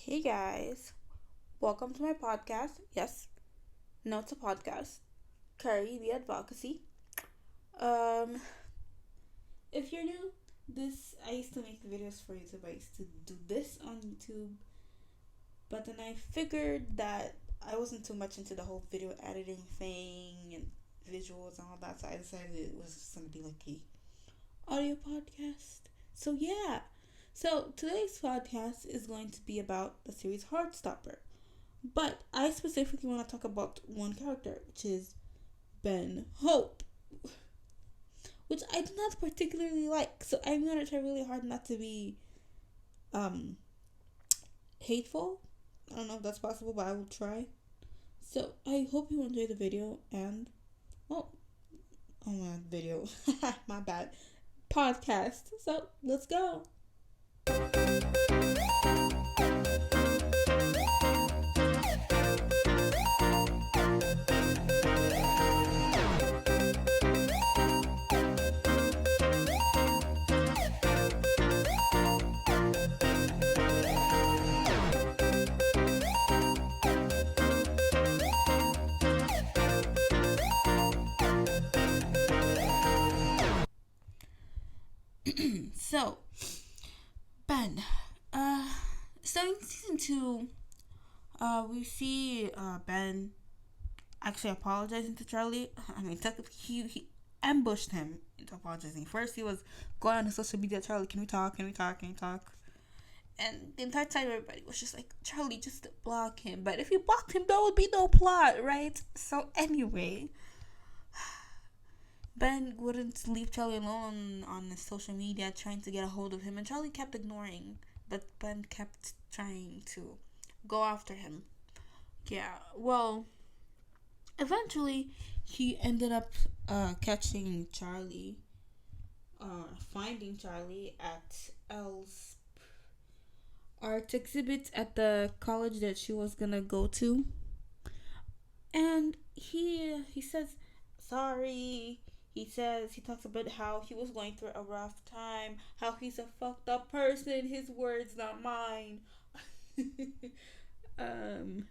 Hey guys, welcome to my podcast. Yes, no, it's a podcast. Curry the Advocacy. Um, if you're new, this I used to make videos for YouTube. I used to do this on YouTube, but then I figured that I wasn't too much into the whole video editing thing and visuals and all that, so I decided it was just gonna be like a audio podcast. So yeah, so today's podcast is going to be about the series Heartstopper. But I specifically want to talk about one character, which is Ben Hope, which I do not particularly like. So I'm gonna try really hard not to be um hateful. I don't know if that's possible, but I will try. So I hope you enjoy the video and oh my video, my bad podcast. So let's go. So Ben, uh, starting season two, we see Ben actually apologizing to Charlie. I mean, technically, he ambushed him into apologizing. First, he was going on his social media, Charlie, can we talk? Can we talk? Can we talk? And the entire time, everybody was just like, Charlie, just block him. But if you blocked him, there would be no plot, right? So, anyway, Ben wouldn't leave Charlie alone on his social media trying to get a hold of him. And Charlie kept ignoring, but Ben kept trying to go after him. Yeah, well, eventually, he ended up catching Charlie, finding Charlie at Elle's art exhibit at the college that she was gonna go to, and he says sorry. He talks about how he was going through a rough time, how he's a fucked up person. His words, not mine. um,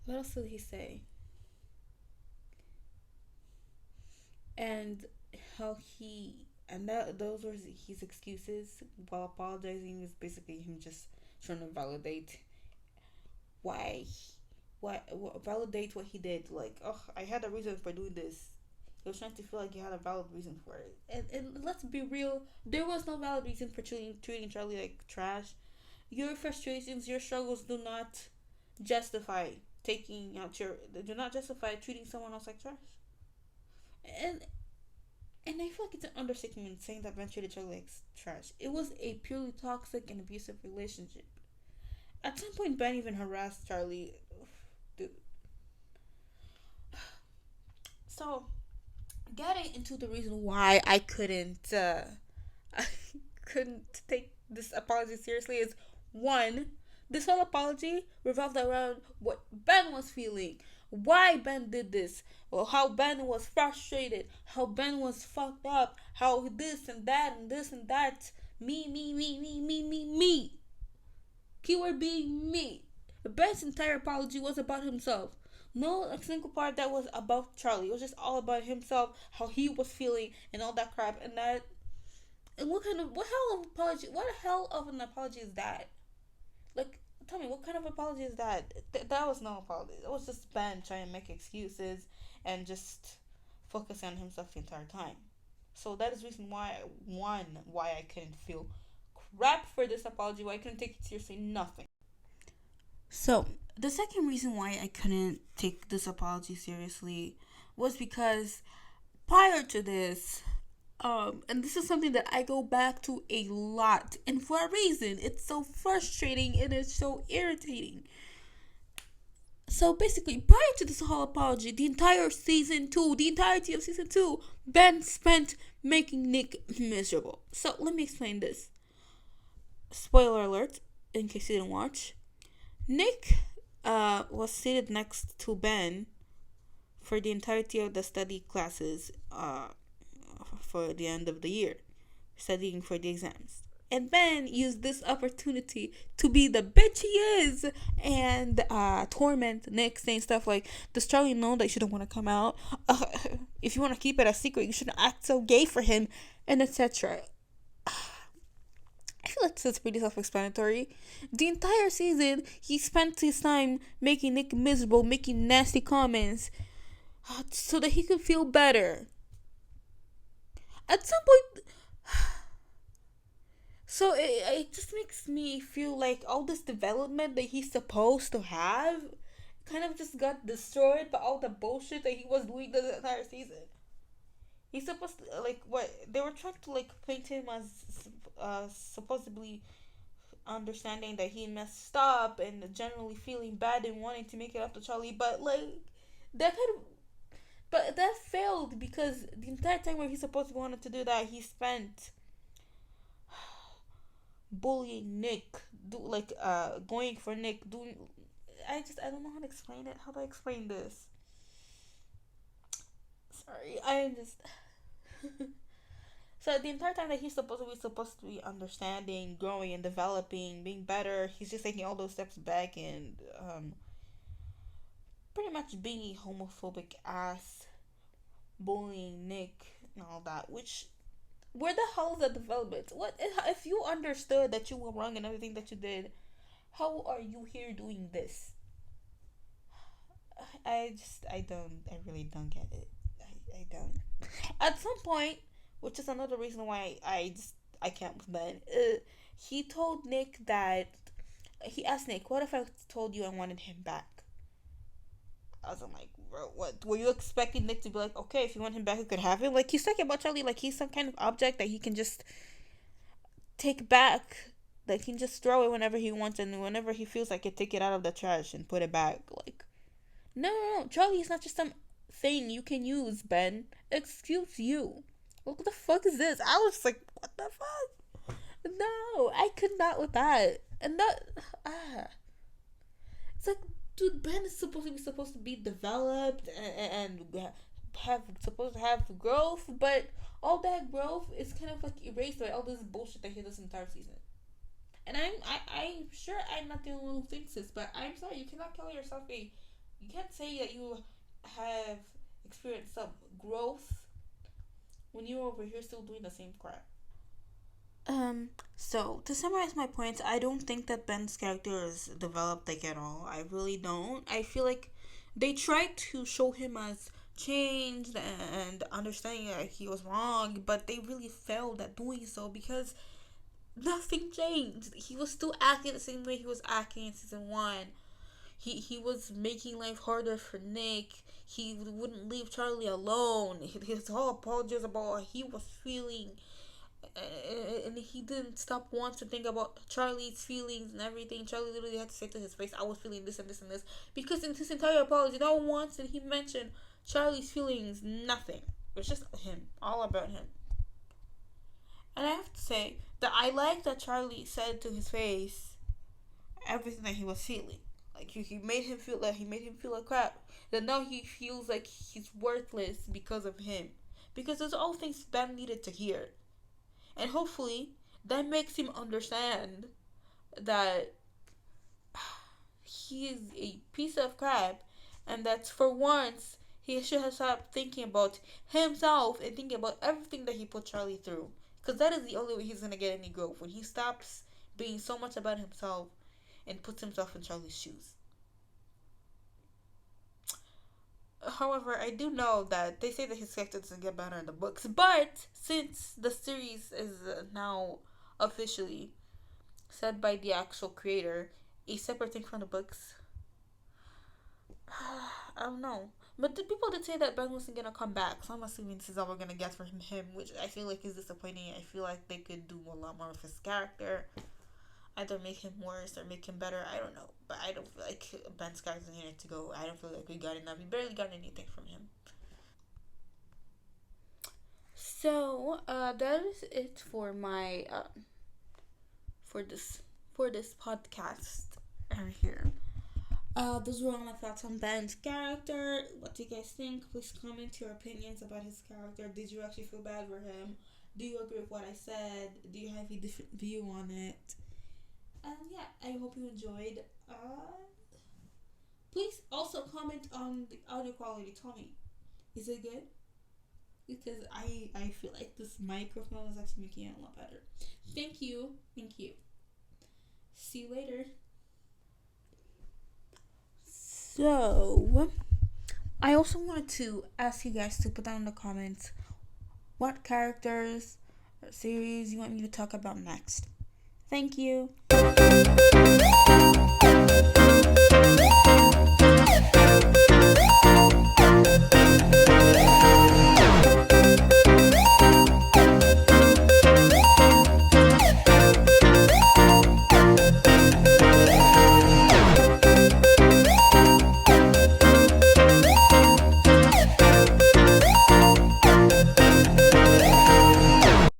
what else did he say? And how he and that those were his excuses while apologizing is basically him just trying to validate why what validate what he did. Like, oh, I had a reason for doing this. He was trying to feel like he had a valid reason for it. And let's be real, there was no valid reason for treating Charlie like trash. Your frustrations, your struggles do not justify taking out your do not justify treating someone else like trash. And I feel like it's an understatement saying that Ben treated Charlie like trash. It was a purely toxic and abusive relationship. At some point, Ben even harassed Charlie. Dude. So, getting into the reason why I couldn't take this apology seriously is one, this whole apology revolved around what Ben was feeling, why Ben did this, or how Ben was frustrated, how Ben was fucked up, how this and that and this and that, me. Keyword being me. Ben's entire apology was about himself. No a single part that was about Charlie. It was just all about himself, how he was feeling, and all that crap. And what hell of an apology is that? Like, tell me, what kind of apology is that? That was no apology. It was just Ben trying to make excuses and just focus on himself the entire time. So that is the reason why I couldn't feel crap for this apology, why I couldn't take it seriously, nothing. So, the second reason why I couldn't take this apology seriously was because prior to this, and this is something that I go back to a lot, and for a reason, it's so frustrating and it's so irritating. So basically, prior to this whole apology, the entirety of season two, Ben spent making Nick miserable. So let me explain this. Spoiler alert, in case you didn't watch. Nick was seated next to Ben for the entirety of the study classes for the end of the year, studying for the exams. And Ben used this opportunity to be the bitch he is and torment Nick, saying stuff like, "Does Charlie know that you shouldn't want to come out? Uh, if you want to keep it a secret, you shouldn't act so gay for him," and etc. I feel like this is pretty self-explanatory. The entire season, he spent his time making Nick miserable, making nasty comments, so that he could feel better. At some point, so it just makes me feel like all this development that he's supposed to have kind of just got destroyed by all the bullshit that he was doing the entire season. He's supposed to, like, what they were trying to like paint him as supposedly understanding that he messed up and generally feeling bad and wanting to make it up to Charlie, but like that kind of but that failed because the entire time where he's supposed to wanted to do that, he spent bullying Nick, going for Nick, doing. I don't know how to explain it. How do I explain this? Sorry, I am just. So the entire time that he's supposed to be understanding, growing, and developing, being better, he's just taking all those steps back and pretty much being a homophobic ass, bullying Nick and all that. Which, where the hell is the development? What if you understood that you were wrong in everything that you did? How are you here doing this? I really don't get it. I don't. At some point, which is another reason why I can't with Ben. He told Nick that he asked Nick, "What if I told you I wanted him back?" I was like, "Bro, what? Were you expecting Nick to be like, okay, if you want him back, you could have him?" Like he's talking about Charlie like he's some kind of object that he can just take back. That he can just throw it whenever he wants and whenever he feels like it, take it out of the trash and put it back. Like, no. Charlie is not just some thing you can use, Ben. Excuse you. What the fuck is this? I was like, what the fuck? No, I could not with that. And that, it's like, dude, Ben is supposed to be developed and have supposed to have growth, but all that growth is kind of like erased by all this bullshit that he does this entire season. And I'm sure I'm not the only one who thinks this, but I'm sorry, you cannot call yourself you can't say that you have experienced some growth when you're over here still doing the same crap. So to summarize my points, I don't think that Ben's character is developed like at all. I really don't. I feel like they tried to show him as changed and understanding that he was wrong, but they really failed at doing so because nothing changed. He was still acting the same way he was acting in season one. He was making life harder for Nick. He wouldn't leave Charlie alone. His whole apologies about how he was feeling, and he didn't stop once to think about Charlie's feelings and everything. Charlie literally had to say to his face, "I was feeling this and this and this," because in his entire apology, not once did he mention Charlie's feelings. Nothing. It was just him, all about him. And I have to say that I like that Charlie said to his face everything that he was feeling. Like he made him feel like crap. That now he feels like he's worthless because of him. Because those are all things Ben needed to hear. And hopefully that makes him understand that he is a piece of crap and that for once he should have stopped thinking about himself and thinking about everything that he put Charlie through. Because that is the only way he's going to get any growth. When he stops being so much about himself and puts himself in Charlie's shoes. However, I do know that they say that his character doesn't get better in the books, but since the series is now officially said by the actual creator, a separate thing from the books, I don't know. But the people did say that Ben wasn't gonna come back, so I'm assuming this is all we're gonna get from him, which I feel like is disappointing. I feel like they could do a lot more with his character. Either make him worse or make him better. I don't know. But I don't feel like Ben's character needed to go. I don't feel like we got enough. We barely got anything from him. So that is it for my for this podcast right here. Those were all my thoughts on Ben's character. What do you guys think? Please comment your opinions about his character. Did you actually feel bad for him? Do you agree with what I said? Do you have a different view on it? And yeah, I hope you enjoyed. Please also comment on the audio quality. Tell me, is it good? Because I feel like this microphone is actually making it a lot better. Thank you. Thank you. See you later. So, I also wanted to ask you guys to put down in the comments what characters or series you want me to talk about next. Thank you.